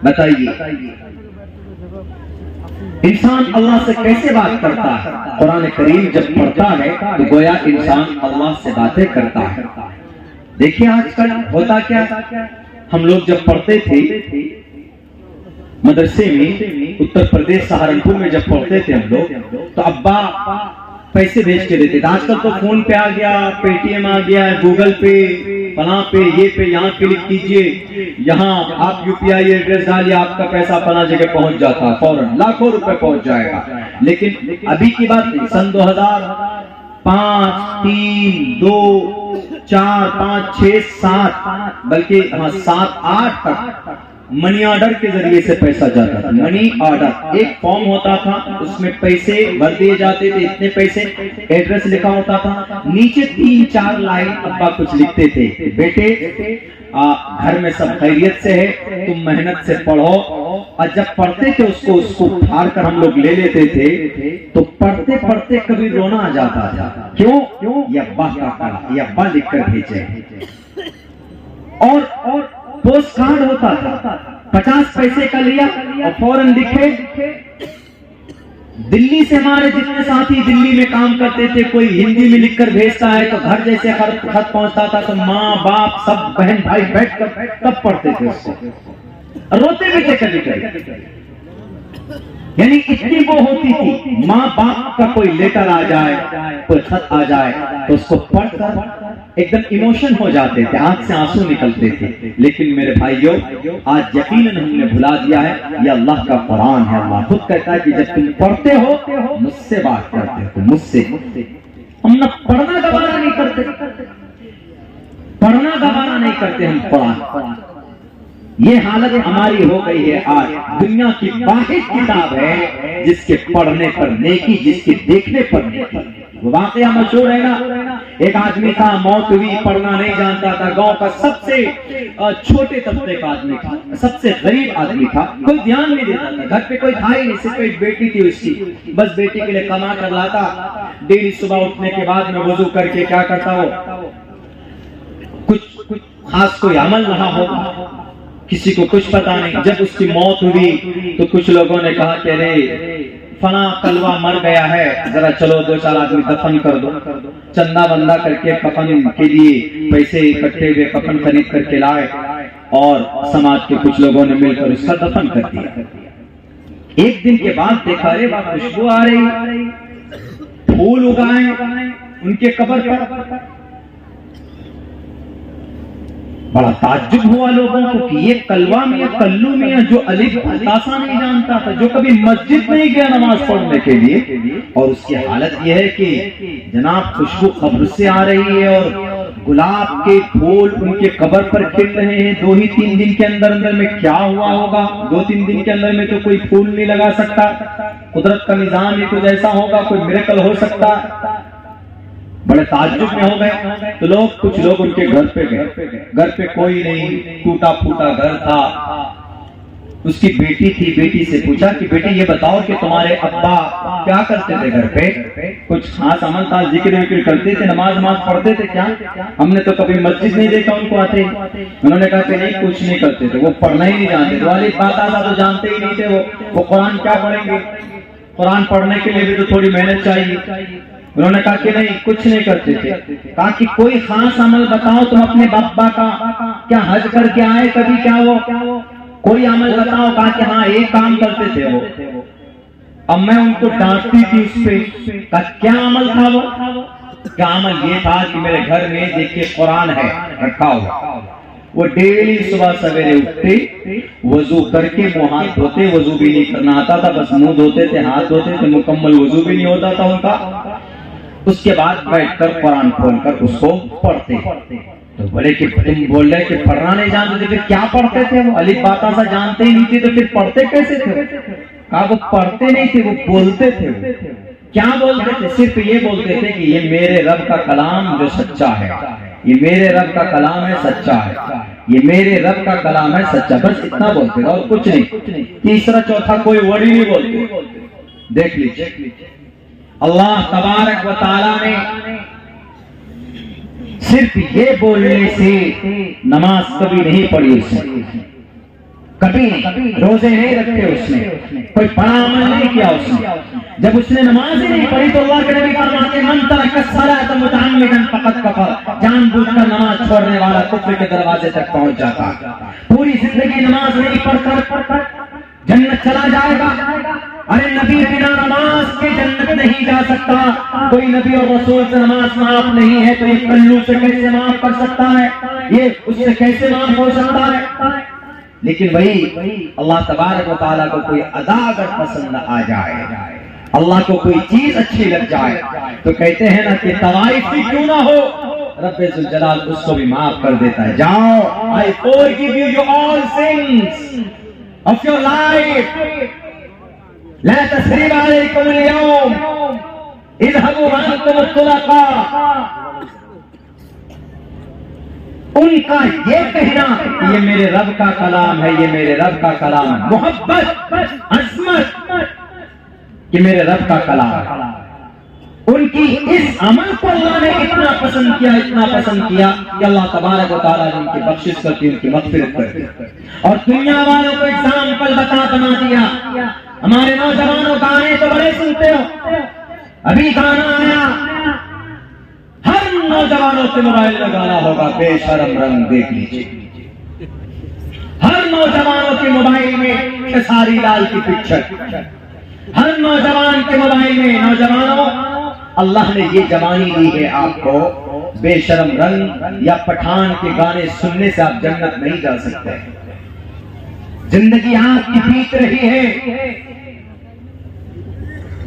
बताइए इंसान अल्लाह से कैसे बात करता है? कुरान करीम जब पढ़ता है तो गोया इंसान अल्लाह से बातें करता है। देखिए आजकल होता क्या, हम लोग जब पढ़ते थे मदरसे में, उत्तर प्रदेश सहारनपुर में जब पढ़ते थे हम लोग, तो अब्बा पैसे भेज के देते थे। आजकल तो फोन पे आ गया, पेटीएम आ गया, गूगल पे, फला पे, ये पे, यहाँ क्लिक कीजिए, यहाँ आप यूपीआई एड्रेस डालिए, आपका पैसा फला जगह पहुंच जाता है, फौरन लाखों रुपए पहुंच जाएगा। लेकिन अभी की बात नहीं, सन 2005, 3, 2, 4, 5, 6, 7 बल्कि 7, 8 तक मनी ऑर्डर के जरिए से पैसा जाता था। मनी ऑर्डर एक फॉर्म होता था, उसमें पैसे भर दिए जाते थे, इतने पैसे, एड्रेस लिखा होता था, नीचे 3-4 लाइन अब्बा कुछ लिखते थे, बेटे घर में सब खैरियत से है, तुम मेहनत से पढ़ो। और जब पढ़ते थे उसको फाड़ कर हम लोग ले लेते थे, तो पढ़ते पढ़ते कभी रोना आ जाता था। क्यों? ये अब्बा का पढ़ा, ये अब्बा लिख कर भेजे। और पोस्ट कार्ड होता था, 50 पैसे का लिया और फौरन लिखे। दिल्ली से हमारे जितने साथी दिल्ली में काम करते थे, कोई हिंदी में लिखकर भेजता है तो घर जैसे खत पहुंचता था तो माँ बाप सब बहन भाई बैठ कर तब पढ़ते थे उसको, रोते भी थे कभी। यानी इतनी वो होती थी, माँ बाप का कोई लेटर आ जाए, कोई खत आ जाए तो उसको पढ़कर एकदम इमोशन हो जाते थे, आंख से आंसू निकलते थे। लेकिन मेरे भाइयों, आज यकीनन हमने भुला दिया है, ये अल्लाह का कुरान है। अल्लाह खुद कहता है कि जब तुम पढ़ते हो मुझसे बात करते हो, मुझसे। हम ना पढ़ना गवारा नहीं करते, पढ़ना गवारा नहीं करते हम कुरान। ये हालत हमारी हो गई है आज। दुनिया की वाहिद किताब है जिसके पढ़ने पर नेकी, जिसके देखने पर नेकी। वो वाकया मशहूर है ना, एक आदमी था, मौत हुई, पढ़ना नहीं जानता था, गांव का सबसे छोटे तबके का आदमी था, सबसे गरीब आदमी था, कोई ध्यान नहीं देता था, घर पे कोई था ही नहीं, सिर्फ एक बेटी थी उसकी, बस बेटी के लिए कमा कर लाता। डेली सुबह उठने के बाद में वुजू करके क्या करता हो, कुछ खास कोई अमल रहा होगा, किसी को कुछ पता नहीं। जब उसकी मौत हुई तो कुछ लोगों ने कहा कि अरे फला कलवा मर गया है, जरा चलो 2-4 आदमी दफन कर दो। चंदा बंदा करके कफन के लिए पैसे इकट्ठे हुए, कफन खरीद करके लाए और समाज के कुछ लोगों ने मिलकर उसका दफन कर दिया। एक दिन के बाद देखा, अरे वाह खुशबू आ रही, फूल उगाए उनके कब्र पर। बड़ा ताज्जुब हुआ लोगों को कि ये कलवा मियां, कल्लू मियां जो अलिफ बतासा नहीं जानता था, जो कभी मस्जिद नहीं गया नमाज पढ़ने के लिए, और उसकी हालत यह है कि जनाब खुशबू कब्र से आ रही है और गुलाब के फूल उनके कब्र पर खिल रहे हैं। 2 ही 3 दिन के अंदर में क्या हुआ होगा? 2-3 दिन के अंदर में तो कोई फूल नहीं लगा सकता, कुदरत का निजाम ही कुछ ऐसा होगा, कोई मिरेकल हो सकता। बड़े ताज्जुब में हो गए। तो कुछ लोग उनके घर पे गए, घर पे कोई नहीं, टूटा फूटा घर था। उसकी बेटी थी, बेटी से पूछा कि बेटी ये बताओ कि तुम्हारे अब्बा क्या करते थे घर पे? कुछ खास अमल था, जिक्र विक्र करते थे, नमाज पढ़ते थे क्या? हमने तो कभी मस्जिद नहीं देखा उनको आते। उन्होंने कहा कि नहीं, कुछ नहीं करते थे, वो पढ़ना ही नहीं जानते थे, वाली बात आता तो जानते ही नहीं थे। वो कुरान क्या पढ़ेंगे? कुरान पढ़ने के लिए भी तो थोड़ी मेहनत चाहिए। उन्होंने कहा कि नहीं, कुछ नहीं करते थे। कहा कि कोई खास अमल बताओ, तुम अपने बाबा का क्या हज करके आए कभी? क्या वो कोई अमल बताओ। कहा कि हाँ एक काम करते थे वो। अब मैं उनको डांटती थी उस पे। कहा क्या अमल था वो? क्या अमल ये था कि मेरे घर में देखिए कुरान है रखा हुआ, वो डेली सुबह सवेरे उठते, वजू करके मुंह हाथ धोते, वजू भी नहीं करना आता था, बस मुंह धोते थे, हाथ धोते थे, मुकम्मल वजू भी नहीं होता था उनका। उसके बाद बैठकर कुरान खोलकर उसको पढ़ते। तो बोले कि तुम बोल रहे कि पढ़ना नहीं जानते थे, फिर क्या पढ़ते थे? वो अलिफ बाता सा जानते ही नहीं थे, तो फिर पढ़ते कैसे थे? कहा वो पढ़ते नहीं थे, वो बोलते थे। क्या बोलते थे? सिर्फ ये बोलते थे कि ये मेरे रब का कलाम जो सच्चा है, ये मेरे रब का कलाम है, सच्चा है, ये मेरे रब का कलाम है, सच्चा। बस इतना बोलते थे और कुछ नहीं। तीसरा चौथा कोई वर्ड ही नहीं बोलते। देख लीजिए, अल्लाह तबारक व तआला ने सिर्फ ये बोलने से नमाज कभी नहीं पढ़ी उसने। कभी रोजे नहीं रखे उसने, कोई बड़ा अमल नहीं किया उसने। जब उसने नमाज ही नहीं पढ़ी तो अल्लाह के नबी फरमाते मन तरक सलात मुतअम्मिदन फक़द कफर, जानबूझकर नमाज छोड़ने वाला कुफ्र के दरवाजे तक पहुंच जाता। पूरी जिंदगी नमाज नहीं पढ़कर जन्नत चला जाएगा। अरे नबी बिना नमाज के जन्नत नहीं जा सकता। कोई नबी और रसूल से नमाज माफ नहीं है तो ये कल्लू से कैसे माफ कर सकता है, ये उससे कैसे माफ हो सकता है। लेकिन वही अल्लाह तबारक व तआला को कोई अदा अगर पसंद आ जाए, अल्लाह को कोई चीज अच्छी लग जाए तो कहते हैं ना कि तवाइफ भी क्यों ना हो, रब्बे जुल जलाल उसको भी माफ कर देता है। जाओ, I forgive you your all sins of your life, ला तस्रीब अलैकुम अल-यौम, इज़हबू अंतुम तुलका। उनका ये कहना ये मेरे रब का कलाम है, ये मेरे रब का कलाम है, मोहब्बत अज़मत कि मेरे रब का कलाम है। उनकी इस अमल को अल्लाह ने इतना पसंद किया, इतना पसंद किया कि अल्लाह तबारक व तआला ने उनकी बख्शिश करके उनकी मग़फ़िरत कर दी और दुनिया वालों को एग्जाम्पल बना दिया। हमारे नौजवानों गाने तो बड़े सुनते हो, अभी गाना आया, हर नौजवानों के मोबाइल में गाना होगा बेशरम रंग, देख लीजिए हर नौजवानों के मोबाइल में खेसारी लाल की पिक्चर, हर नौजवान के मोबाइल में। नौजवानों, अल्लाह ने ये जवानी दी है आपको, बेशरम रंग या पठान के गाने सुनने से आप जन्नत नहीं जा सकते। जिंदगी आपकी बीत रही है,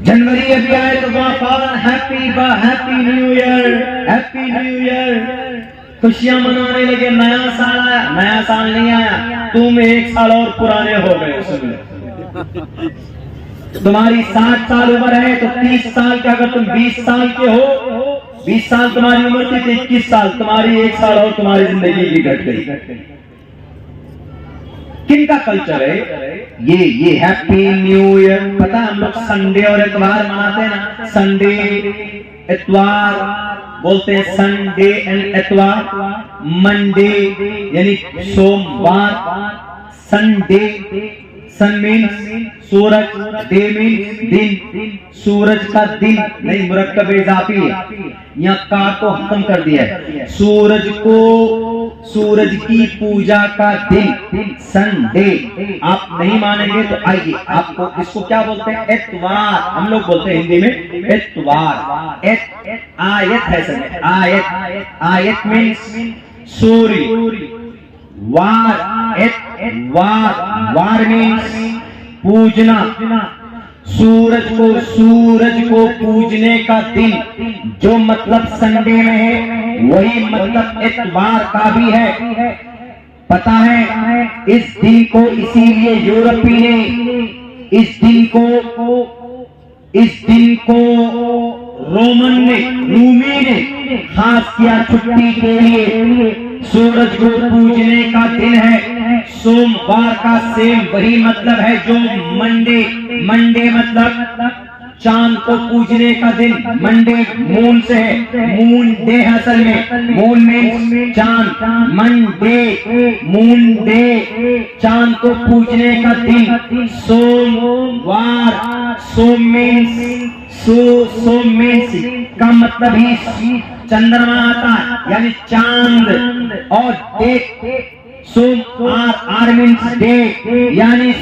जनवरी अभी आए तो फौरन happy new year, happy new year, खुशियां मनाने लगे। नया साल आया, नया साल नहीं आया, तुम 1 साल और पुराने हो गए। सुन, तुम्हारी 60 साल उम्र है तो 30 साल के, अगर तुम 20 साल के हो, 20 साल तुम्हारी उम्र थी तो 21 साल, तुम्हारी 1 साल और तुम्हारी जिंदगी की घट गई। किनका कल्चर है ये हैप्पी न्यू ईयर? पता है हम लोग संडे और इतवार मनाते हैं ना, संडे इतवार बोलते हैं, संडे एंड इतवार, मंडे यानी सोमवार, संडे सन मीन्स सूरज, डे मीन्स दिन, सूरज का दिन नहीं, मुरक्कब इजाफी है, यहाँ का को खत्म कर दिया है। सूरज को, सूरज की पूजा का दिन संडे। आप नहीं मानेंगे तो आइए, आपको इसको क्या बोलते हैं? एतवार। हम लोग बोलते हैं हिंदी में एतवार। आयत है सर, आयत, आयत मीन्स सूर्य, वार, वार मीन्स पूजना, सूरज को पूजने का दिन, जो मतलब संडे में है वही मतलब इतवार का भी है। पता है इस दिन को इसीलिए यूरोपी ने इस दिन को रोमन ने, रूमी ने खास किया छुट्टी के लिए। सूरज को पूजने का दिन है, सोमवार का सेम वही मतलब है जो मंडे मतलब चांद को पूजने का दिन। मंडे मून से है, मून डे असल में, मून में चांद, मंडे मून डे, चांद को पूजने का दिन। सोमवार, सोम मीन्स का मतलब ही चंद्रमा आता है यानी चांद, और डे सोम आर मीन्स डे यानी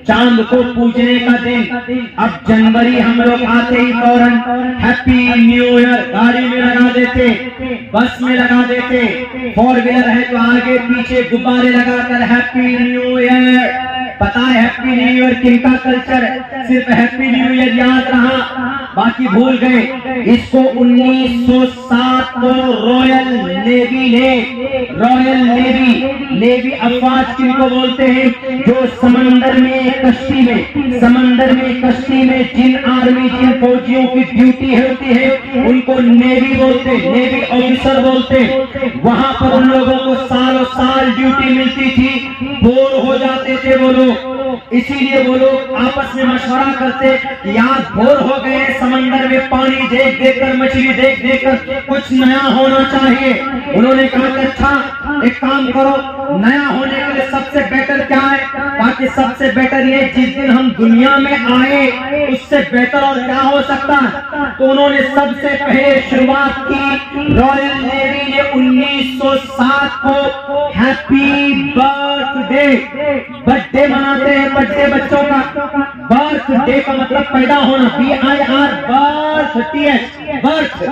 चांद को पूजने का दिन। अब जनवरी हम लोग आते ही फौरन हैप्पी न्यू ईयर गाड़ी में लगा देते, बस में लगा देते, 4 व्हीलर है तो आगे पीछे गुब्बारे लगाकर हैप्पी न्यू ईयर। पता है हैप्पी न्यू ईयर किनका कल्चर है? सिर्फ हैप्पी न्यू ईयर याद रहा, बाकी भूल गए। इसको 1907 को रॉयल नेवी अफवाज किनको बोलते हैं? जो समंदर में जिन आर्मी, जिन फौजियों की ड्यूटी होती है उनको नेवी बोलते, नेवी ऑफिसर बोलते। वहां पर उन लोगों को सालों साल ड्यूटी मिलती थी, बोर हो जाते थे वो लोग। लोग। इसीलिए वो लोग आपस में मशवरा करते, याद बोर हो गए समंदर में पानी देख देख कर, मछली देख देख कर, कुछ नया होना चाहिए। उन्होंने कहा कि अच्छा एक काम करो, नया होने के लिए सबसे बेटर क्या है? ताकि सबसे बेटर ये, जिस दिन हम दुनिया में आए उससे बेटर और क्या हो सकता है। तो उन्होंने सबसे पहले शुरुआत की, रॉयल नेवी ने 1907 को हैप्पी बर्थडे, बर्थडे मनाते हैं, बर्थडे बच्चों का, बर्थडे का मतलब पैदा होना, BIR birth, TH birth,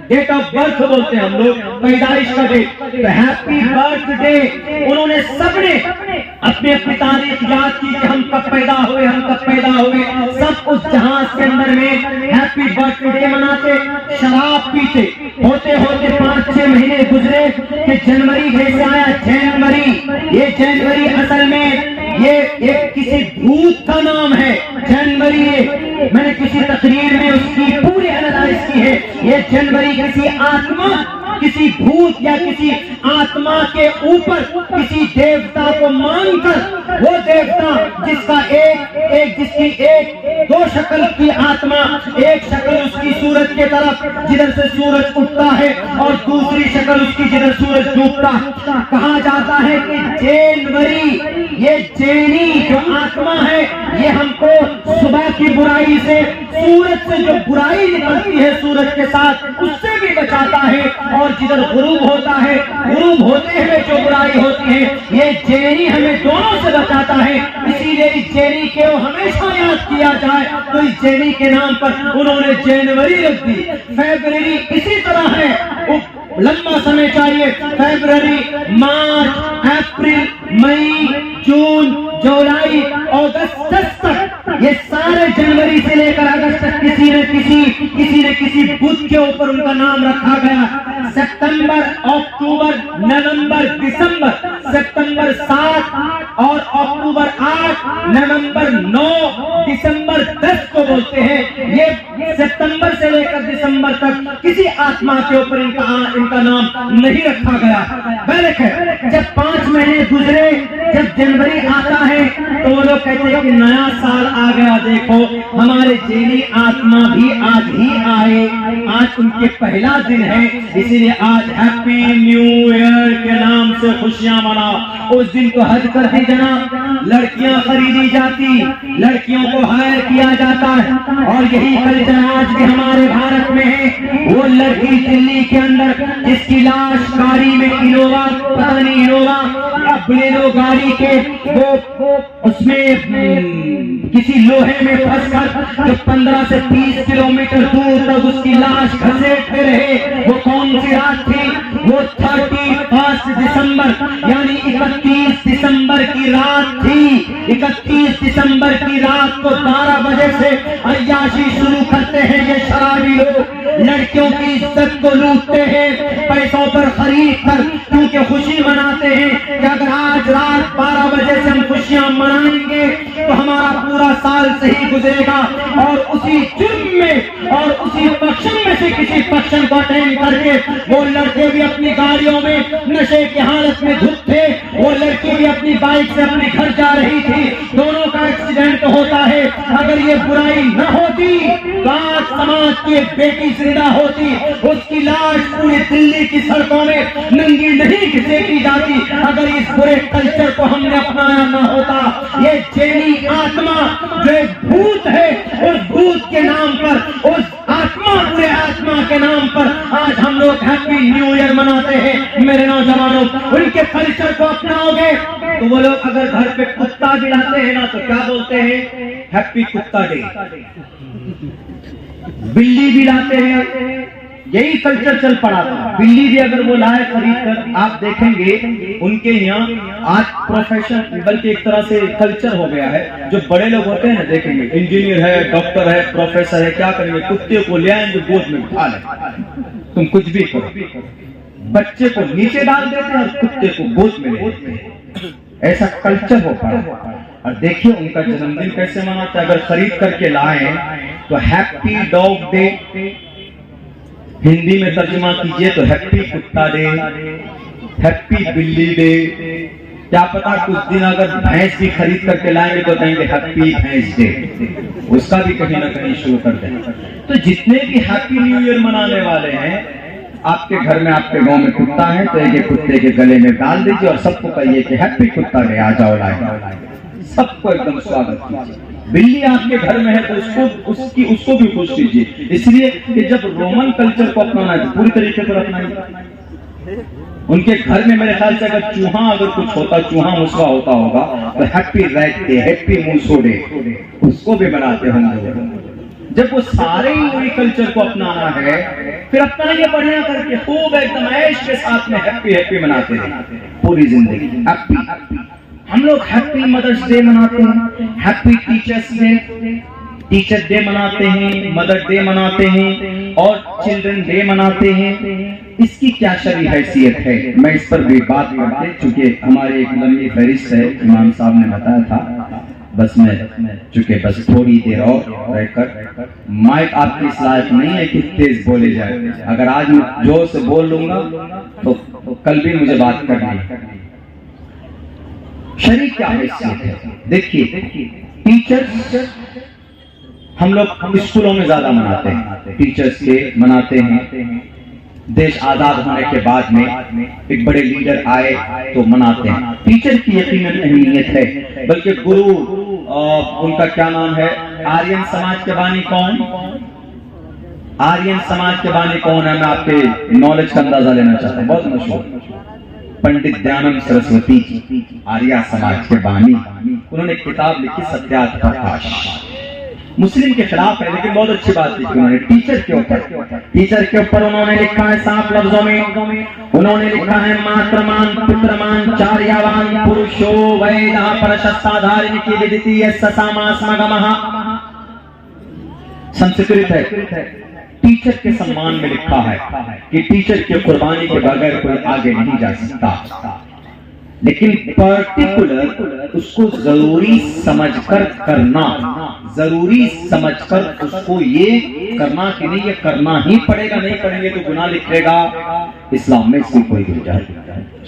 date of birth बोलते हैं हम लोग, पैदाइश का डेट। तो हैप्पी बर्थडे उन्होंने सबने अपनी अपनी तारीख याद की कि हम कब पैदा हुए, हम कब पैदा हुए। सब उस जहाज के अंदर में हैप्पी बर्थडे मनाते, शराब पीते। होते होते 5-6 महीने गुजरे कि जनवरी कैसे आया? जनवरी, ये जनवरी असल में ये एक किसी भूत का नाम है। जनवरी, मैंने किसी तकरीर में उसकी पूरी एनालाइज की है। ये जनवरी किसी आत्मा, किसी भूत या किसी आत्मा के ऊपर किसी देवता को मानकर, वो देवता जिसका जिसकी दो शक्ल की आत्मा, एक शक्ल उसकी सूरज के तरफ जिधर से सूरज उगता है और दूसरी शक्ल उसकी जिधर सूरज डूबता। कहा जाता है कि जनवरी, ये जेनी जो आत्मा है, ये हमको सुबह की बुराई से, सूरज से जो बुराई निकलती है सूरज के साथ, उससे भी बचाता है। और जिधर गुरूब होता है, गुरूब होते हुए जो बुराई होती है, ये जेनी हमें दोनों से बचाता है। इसीलिए इस जेनी के हमेशा याद किया जाए, तो इस जेनी के नाम पर उन्होंने जनवरी रख दी। फरवरी इसी तरह है, लंबा समय चाहिए। फरवरी, मार्च, अप्रैल, मई, जून, जुलाई, अगस्त तक, ये सारे जनवरी से लेकर अगस्त तक किसी न किसी बुध के ऊपर उनका नाम रखा गया। सितंबर, अक्टूबर, नवंबर, दिसंबर, सितंबर 7 और अक्टूबर 8, नवंबर 9, दिसंबर 10 को बोलते हैं। ये सितंबर से लेकर दिसंबर तक किसी आत्मा के ऊपर इनका नाम नहीं रखा गया। बल्कि जब 5 महीने गुजरे, जब जनवरी आता है, तो वो लोग कहते हैं कि नया साल आ गया। देखो हमारे जेनी आत्मा भी आज ही आए, आज उनके पहला दिन है, इसीलिए आज हैप्पी न्यू ईयर के नाम से खुशियां मनाओ। उस दिन को हज कर दी जनाब, लड़कियां खरीदी जाती, लड़कियों को हायर किया जाता है। और यही कल्चर आज भी हमारे भारत में है। वो लड़की दिल्ली के अंदर जिसकी लाश गाड़ी में, इनोवा, पता नहीं इनोवा या बोलेरो गाड़ी के, वो उसमें किसी लोहे में फंसकर जो 15 से 30 किलोमीटर दूर तक उसकी लाश घसीटते रहे। वो कौन सी रात थी? वो 31 दिसंबर यानी 31 दिसंबर की रात थी। 31 दिसंबर की रात को 12 बजे से अय्याशी शुरू करते हैं ये शराबी लोग। लड़कियों की इज्जत को लूटते हैं, पैसों पर खरीद कर, क्योंकि खुशी मनाते हैं कि अगर आज रात 12 बजे से हम खुशियां मनाएंगे तो हमारा पूरा साल सही गुजरेगा। और उसी जुर्म में और उसी फंक्शन में से किसी फंक्शन को अटेंड करके वो लड़के भी अपनी गाड़ियों में नशे की हालत में धुत थे, वो लड़की भी अपनी बाइक से अपने घर जा रही थी, दोनों का एक्सीडेंट होता है। अगर ये बुराई न होती तो आज समाज की एक बेटी जिंदा होती, उसकी लाश पूरी दिल्ली की सड़कों में नंगी नहीं घसीटी जाती अगर इस बुरे कल्चर को हमने अपनाया न होता। ये जेनी आत्मा जो एक भूत है, उस भूत के नाम पर, उस आत्मा, पूरे आत्मा के नाम पर आज हम लोग हैप्पी न्यू ईयर मनाते हैं। मेरे नौजवानों, उनके कल्चर को अपनाओगे तो वो लोग अगर घर पे कुत्ता भी लाते हैं ना तो क्या बोलते हैं? हैप्पी कुत्ता डे। बिल्ली भी लाते हैं, यही कल्चर चल पड़ा था। बिल्ली भी अगर वो लाए खरीद कर, आप देखेंगे उनके यहाँ आज प्रोफेशन, बल्कि एक तरह से कल्चर हो गया है। जो बड़े लोग होते हैं ना, देखेंगे इंजीनियर है, डॉक्टर है, प्रोफेसर है, क्या करेंगे? कुत्ते को ले आएंगे, गोद में उठा लें, तुम कुछ भी करो। बच्चे को नीचे डाल देते हैं और कुत्ते को गोद में लेते हैं। ऐसा कल्चर हो पड़ा। और देखिए उनका जन्मदिन कैसे मनाते हैं। अगर खरीद करके लाए तो हैप्पी डॉग डे, हिंदी में तर्जुमा कीजिए तो हैप्पी कुत्ता डे, हैप्पी बिल्ली डे। क्या पता कुछ दिन अगर भैंस भी खरीद करके लाएंगे तो कहेंगे हैप्पी भैंस डे, उसका भी कहीं ना कहीं शुरू कर दें। तो जितने भी हैप्पी न्यू ईयर मनाने वाले हैं, आपके घर में आपके गांव में कुत्ता है तो एक कुत्ते के गले में डाल दीजिए और सबको कहिए कि हैप्पी कुत्ता डे, आ जाओ लाए, सबको एकदम स्वागत कीजिए। बिल्ली आपके घर में है तो उसको भी खुश कीजिए, इसलिए कि जब रोमन कल्चर को अपनाना है पूरी तरीके पर अपनाइए। उनके घर में मेरे ख्याल से अगर चूहा अगर कुछ होता, चूहा मुसवा होता होगा तो हैप्पी रैट डे, हैप्पी मूसो डे, उसको भी बनाते होंगे। जब वो सारे ही कल्चर को अपनाना है, फिर अपनाइए बढ़िया करके, खूब एकदम ऐश के साथ में हैप्पी हैप्पी मनाते हैं पूरी जिंदगी हैप्पी। हम लोग हैप्पी मदर्स डे मनाते हैं, happy teachers day, teacher day मनाते हैं, मदर डे मनाते हैं और चिल्ड्रन डे मनाते हैं। इसकी क्या शरई हैसियत है, मैं इस पर भी बात करके, चूंकि हमारे एक लंबी फहरिस्त है, इमाम साहब ने बताया था, बस मैं चूंकि बस थोड़ी देर और रहकर, माइक आपकी इस लायक नहीं है कि तेज बोले जाए। अगर आज मैं जोर से बोल लूंगा तो कल भी मुझे बात करनी है। शरीक क्या हैसियत है, देखिए टीचर्स हम लोग स्कूलों में ज्यादा मनाते हैं, टीचर्स डे मनाते हैं। देश आजाद होने के बाद में एक बड़े लीडर आए तो मनाते हैं। टीचर की यकीनन अहमियत है, बल्कि गुरु उनका क्या नाम है, आर्यन समाज के बानी कौन, आर्यन समाज के बानी कौन है, मैं आपके नॉलेज का अंदाजा लेना चाहता हूँ। बहुत मशहूर पंडित दयानंद सरस्वती जी, आर्य समाज के बानी, उन्होंने किताब लिखी सत्यार्थ प्रकाश, मुस्लिम के खिलाफ है लेकिन बहुत अच्छी बात लिखी उन्होंने टीचर के ऊपर। टीचर के ऊपर उन्होंने लिखा है साफ लफ्जों में, उन्होंने लिखा है मातृमान पितृमान चार्यावान पुरुषो वैदः परशस्ताधारिणी की विदितीय ससामास्मगमः, संस्कृत है। टीचर के सम्मान में लिखा है कि टीचर की कुर्बानी के बगैर कोई आगे नहीं जा सकता, लेकिन पर्टिकुलर उसको जरूरी समझकर करना, जरूरी समझकर उसको ये करना कि नहीं ये करना ही पड़ेगा, नहीं पढ़ेंगे तो गुनाह लिखेगा, इस्लाम में इसकी कोई गुंजाइश नहीं।